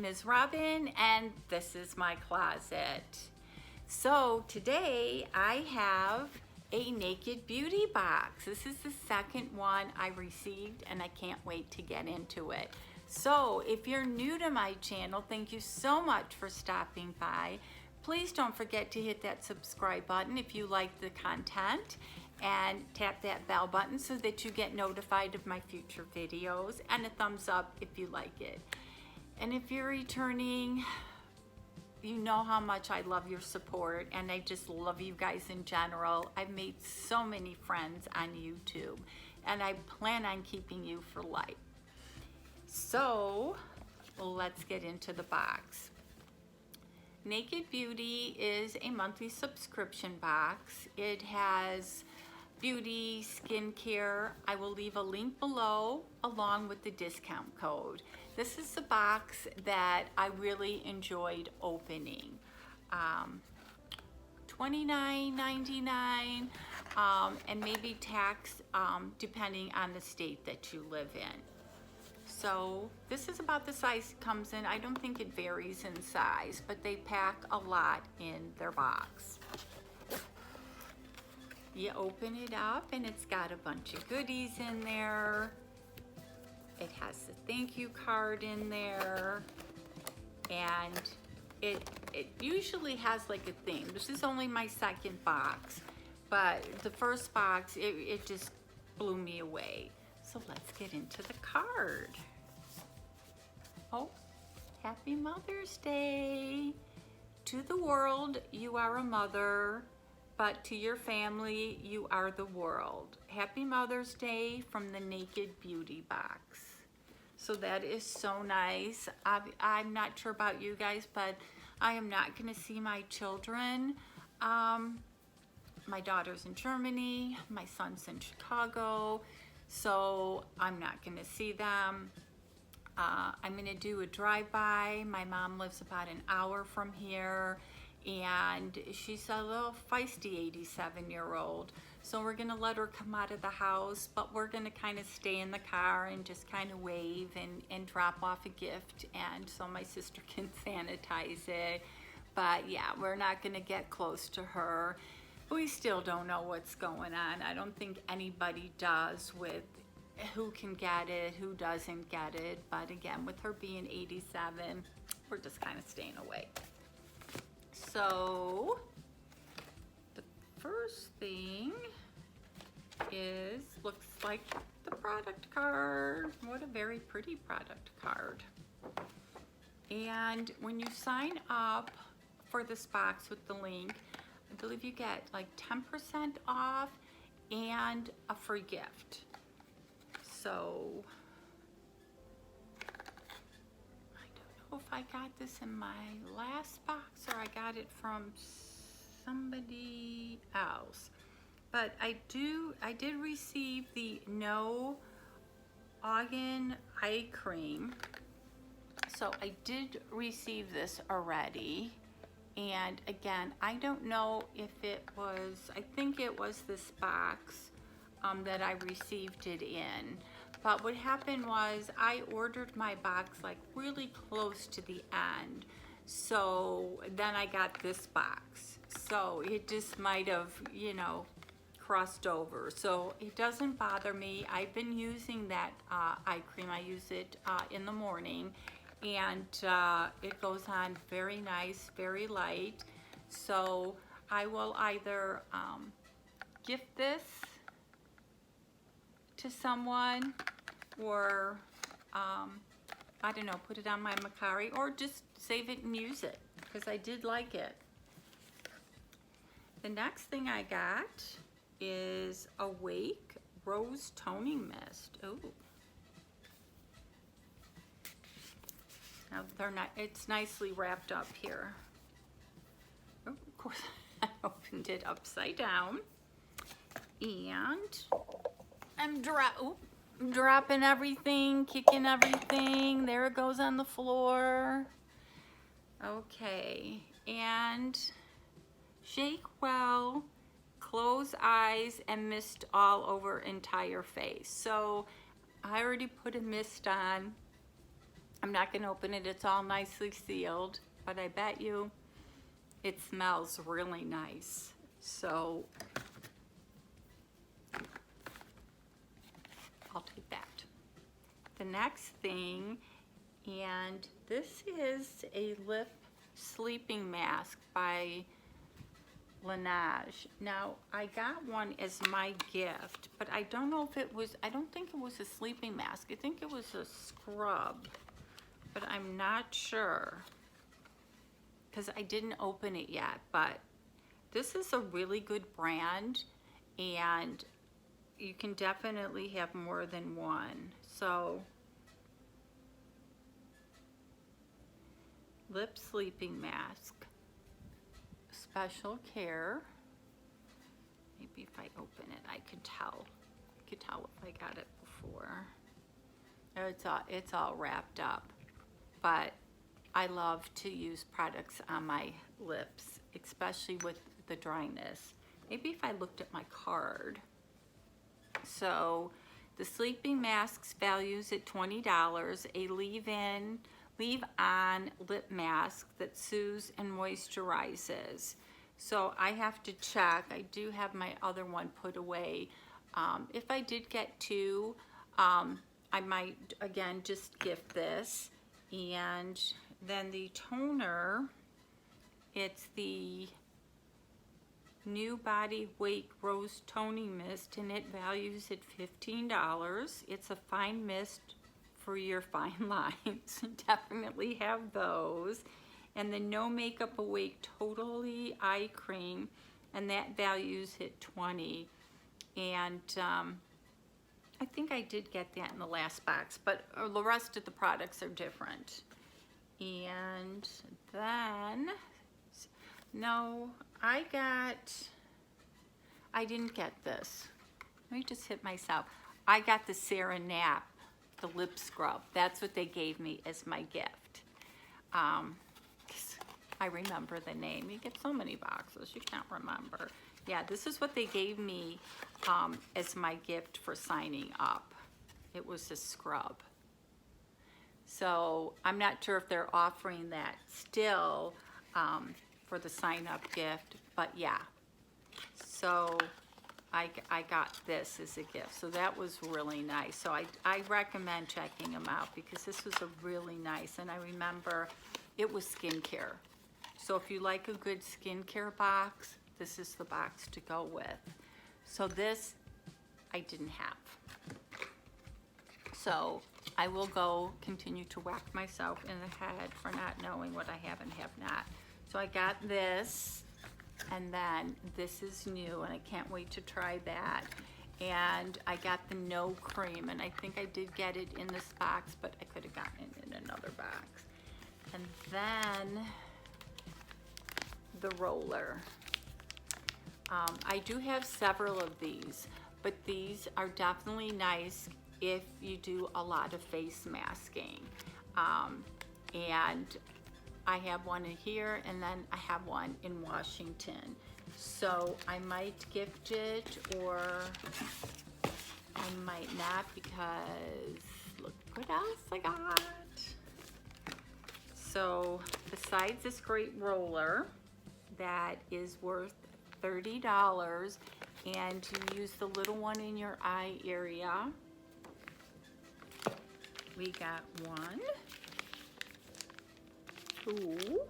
name is Robin and this is my closet. So today I have a Naked Beauty box. This is the second one I received and I can't wait to get into it. So if you're new to my channel, thank you so much for stopping by. Please don't forget to hit that subscribe button if you like the content, and tap that bell button so that you get notified of my future videos, and a thumbs up if you like it. And if you're returning, you know how much I love your support, and I just love you guys in general. I've made so many friends on YouTube, and I plan on keeping you for life. So let's get into the box. Naked Beauty is a monthly subscription box. It has beauty, skincare. I will leave a link below along with the discount code. This is the box that I really enjoyed opening. $29.99 and maybe tax depending on the state that you live in. So this is about the size it comes in. I don't think it varies in size, but they pack a lot in their box. You open it up and it's got a bunch of goodies in there. It has the thank you card in there, and it usually has like a theme. This is only my second box, but the first box, it just blew me away. So let's get into the card. Oh, Happy Mother's Day. To the world, you are a mother, but to your family, you are the world. Happy Mother's Day from the Naked Beauty box. So that is so nice. I'm not sure about you guys, but I am not gonna see my children. My daughter's in Germany, my son's in Chicago, so I'm not gonna see them. I'm gonna do a drive-by. My mom lives about an hour from here, and she's a little feisty 87-year-old. So we're gonna let her come out of the house, but we're gonna kind of stay in the car and just kind of wave and drop off a gift, and so my sister can sanitize it. But yeah, we're not gonna get close to her. We still don't know what's going on. I don't think anybody does with who can get it, who doesn't get it. But again, with her being 87, we're just kind of staying away. So the first thing looks like the product card. What a very pretty product card. And when you sign up for this box with the link, I believe you get like 10% off and a free gift. So I don't know if I got this in my last box or I got it from somebody else. But I did receive the No Organ Eye Cream. So I did receive this already. And again, I don't know if it was, I think it was this box that I received it in. But what happened was I ordered my box like really close to the end. So then I got this box. So it just might have, you know, crossed over. So it doesn't bother me. I've been using that eye cream. I use it in the morning, and it goes on very nice, very light. So I will either gift this to someone, or I don't know, put it on my Mercari, or just save it and use it because I did like it. The next thing I got is Awake Rose Toning Mist. Ooh. Now it's nicely wrapped up here. Oh, of course, I opened it upside down. And I'm dropping everything, kicking everything. There it goes on the floor. Okay, and shake well, close eyes, and mist all over entire face. So I already put a mist on. I'm not gonna open it, it's all nicely sealed, but I bet you it smells really nice. So I'll take that. The next thing, and this is a lip sleeping mask by Laneige. Now, I got one as my gift, but I don't know if it was, I don't think it was a sleeping mask. I think it was a scrub, but I'm not sure because I didn't open it yet. But this is a really good brand, and you can definitely have more than one. So, lip sleeping mask. Special care. Maybe if I open it, I could tell. I could tell if I got it before. Oh, it's all wrapped up. But I love to use products on my lips, especially with the dryness. Maybe if I looked at my card. So the sleeping masks values at $20. A leave-on lip mask that soothes and moisturizes. So I have to check. I do have my other one put away. If I did get two, I might again just gift this. And then the toner, it's the New Body Wake Rose Toning Mist, and it values at $15. It's a fine mist for your fine lines. Definitely have those. And the No Makeup Awake Totally Eye Cream, and that values at $20. And I think I did get that in the last box, but the rest of the products are different. And then, no, I didn't get this. Let me just hit myself. I got the Sarah Knapp, the lip scrub. That's what they gave me as my gift. I remember the name. You get so many boxes, you can't remember. Yeah, this is what they gave me as my gift for signing up. It was a scrub. So I'm not sure if they're offering that still for the sign up gift, but yeah. So I got this as a gift. So that was really nice. So I recommend checking them out because this was a really nice, and I remember it was skincare. So if you like a good skincare box, this is the box to go with. So this I didn't have. So I will go continue to whack myself in the head for not knowing what I have and have not. So I got this, and then this is new, and I can't wait to try that. And I got the No Cream, and I think I did get it in this box, but I could have gotten it in another box. And then the roller. I do have several of these, but these are definitely nice if you do a lot of face masking. And I have one in here, and then I have one in Washington. So I might gift it, or I might not, because look what else I got. So besides this great roller that is worth $30, and you use the little one in your eye area, we got one, two,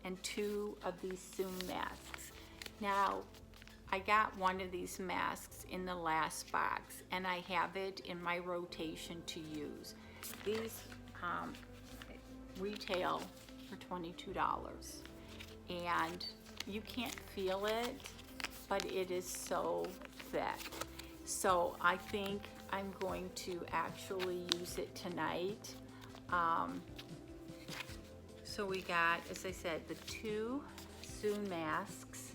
and two of these Soon masks. Now, I got one of these masks in the last box, and I have it in my rotation to use. These retail for $22, and you can't feel it, but it is so thick. So I think I'm going to actually use it tonight. So we got, as I said, the two Soon masks,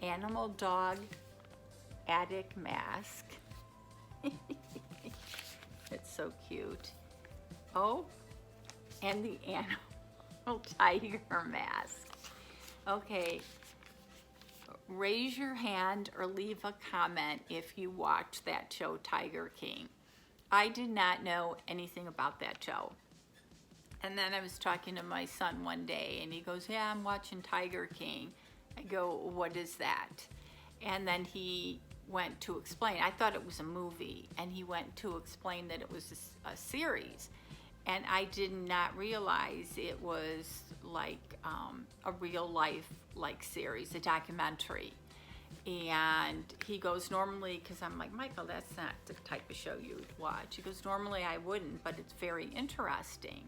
Animal Dog Attic mask. It's so cute. Oh, and the Animal Tiger mask. Okay, raise your hand or leave a comment if you watched that show, Tiger King. I did not know anything about that show. And then I was talking to my son one day and he goes, yeah, I'm watching Tiger King. I go, what is that? And then he went to explain. I thought it was a movie, and he went to explain that it was a series. And I did not realize it was like a real life like series, a documentary. And he goes, normally, because I'm like, Michael, that's not the type of show you would watch. He goes, normally I wouldn't, but it's very interesting.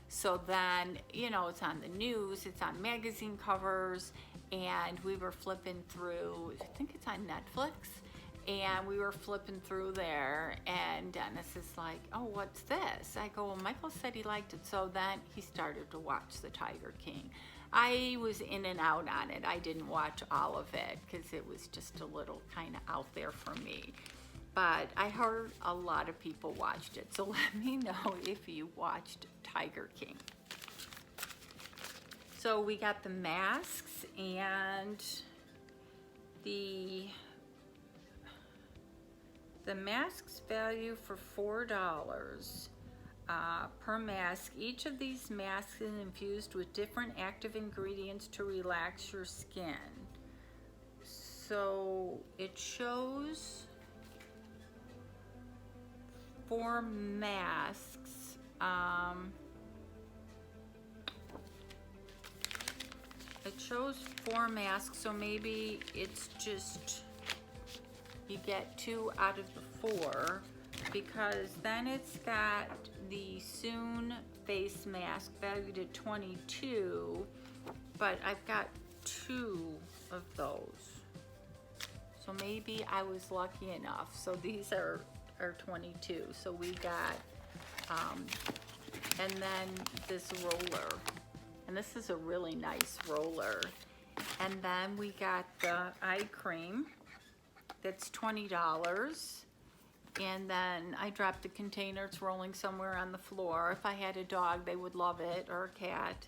So then, you know, it's on the news, it's on magazine covers, and we were flipping through, I think it's on Netflix, and we were flipping through there, and Dennis is like, oh, what's this? I go, well, Michael said he liked it. So then he started to watch the Tiger King. I was in and out on it. I didn't watch all of it because it was just a little kind of out there for me. But I heard a lot of people watched it. So let me know if you watched Tiger King. So we got the masks and the masks value for $4 per mask. Each of these masks is infused with different active ingredients to relax your skin. So it shows 4 masks. It shows 4 masks, so maybe it's just you get 2 out of the 4, because then it's got the Soon face mask valued at $22, but I've got 2 of those. So maybe I was lucky enough. So these are 22. So we got, and then this roller. And this is a really nice roller. And then we got the eye cream. That's $20. And then I dropped the container. It's rolling somewhere on the floor. If I had a dog, they would love it, or a cat.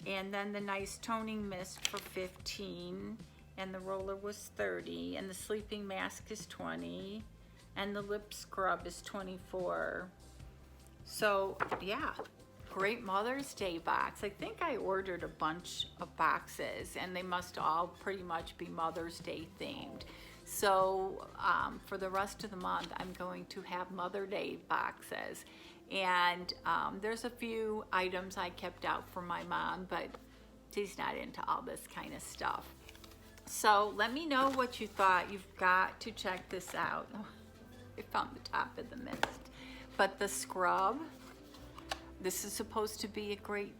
And then the nice toning mist for $15. And the roller was $30. And the sleeping mask is $20. And the lip scrub is $24. So yeah, great Mother's Day box. I think I ordered a bunch of boxes, and they must all pretty much be Mother's Day themed. So for the rest of the month, I'm going to have Mother's Day boxes. And there's a few items I kept out for my mom, but she's not into all this kind of stuff. So let me know what you thought. You've got to check this out. Oh, I found the top of the mist. But the scrub, this is supposed to be a great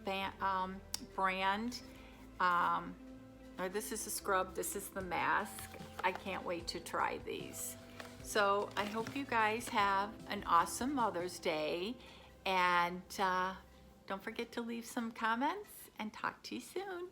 brand. Or this is a scrub, this is the mask. I can't wait to try these. So I hope you guys have an awesome Mother's Day, and don't forget to leave some comments, and talk to you soon.